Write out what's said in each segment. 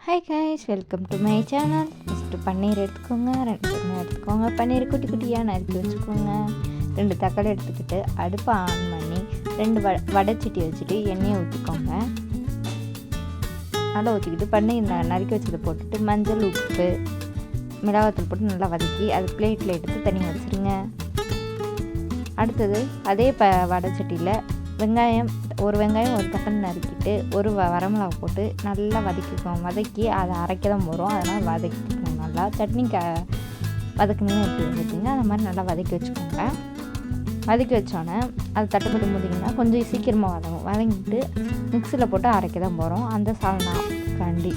Hi guys, welcome to my channel. First paneer எடுத்துக்கோங்க, 2 பன்னீர் எடுத்துக்கோங்க. பன்னீர் குட்டி குட்டியாக நறுக்கி வச்சுக்கோங்க. 2 தக்காளி எடுத்துக்கிட்டு அடுப்பை ஆன் பண்ணி 2 வடைச்சட்டி வச்சுட்டு எண்ணெயை ஊற்றிக்கோங்க. நல்லா ஊற்றிக்கிட்டு பன்னீர் நறுக்கி வச்சதை போட்டுட்டு மஞ்சள், உப்பு, மிளகாத்தூள் போட்டு நல்லா வதக்கி அது பிளேட்டில் எடுத்து தனியாக வச்சுருங்க. அடுத்தது அதே வடைச்சட்டியில் ஒரு வெங்காயம் ஒரு தக்காளி நறுக்கிட்டு ஒரு வரமிளகா போட்டு நல்லா வதக்கிக்கோங்க. வதக்கி அதை அரைக்க தான் போகிறோம், அதனால் வதக்கிக்கோங்க. நல்லா சட்னி வதக்கணும்னு எப்படி வச்சுக்கிங்க அந்த மாதிரி நல்லா வதக்கி வச்சுக்கோங்க. வதக்கி வச்சோன்னே அது தட்டுப்பட்டு முடிங்கன்னா கொஞ்சம் சீக்கிரமாக வதங்கிட்டு மிக்சியில் போட்டு அரைக்க தான் போகிறோம். அந்த சால்னா கண்டி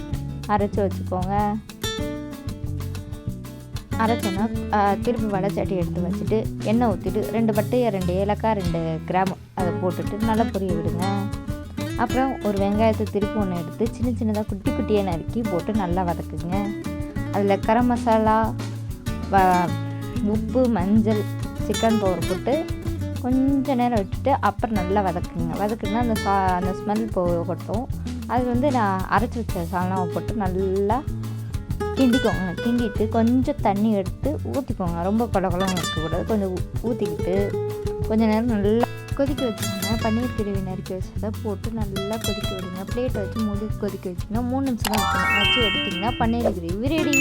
அரைச்சி வச்சுக்கோங்க. அரைச்சோன்னா திருப்பி வடைச்சட்டி எடுத்து வச்சுட்டு எண்ணெய் ஊற்றிட்டு 2 பட்டை, 2 ஏலக்காய், 2 கிராம் அதை போட்டுட்டு நல்லா பொரிய விடுங்க. அப்புறம் ஒரு வெங்காயத்தை திருப்பி ஒன்று எடுத்து சின்ன சின்னதாக குட்டி குட்டியாக நறுக்கி போட்டு நல்லா வதக்குங்க. அதில் கரம் மசாலா, உப்பு, மஞ்சள், சிக்கன் பவுடர் போட்டு கொஞ்சம் நேரம் விட்டுட்டு அப்புறம் நல்லா வதக்குங்க. அந்த ஸ்மெல் கொட்டும். அது நான் அரைச்சி வச்ச சால்னாவை போட்டு நல்லா கிண்டிக்கோங்க. கிண்டிட்டு கொஞ்சம் தண்ணி எடுத்து ஊற்றிக்கோங்க. ரொம்ப கொலகொலன்னு இருக்கக்கூடாது. கொஞ்சம் ஊற்றிக்கிட்டு கொஞ்சம் நேரம் நல்லா கொதிக்க வச்சுக்கோங்க. பன்னீர் கிரேவி நறுக்கி வச்சதை போட்டு நல்லா கொதிக்க விடுங்க. பிளேட்டை வச்சு மூடி கொதிக்க வச்சிங்கன்னா 3 நிமிஷம் தான் வச்சு எடுத்திங்கன்னா பன்னீர் கிரேவி ரெடி.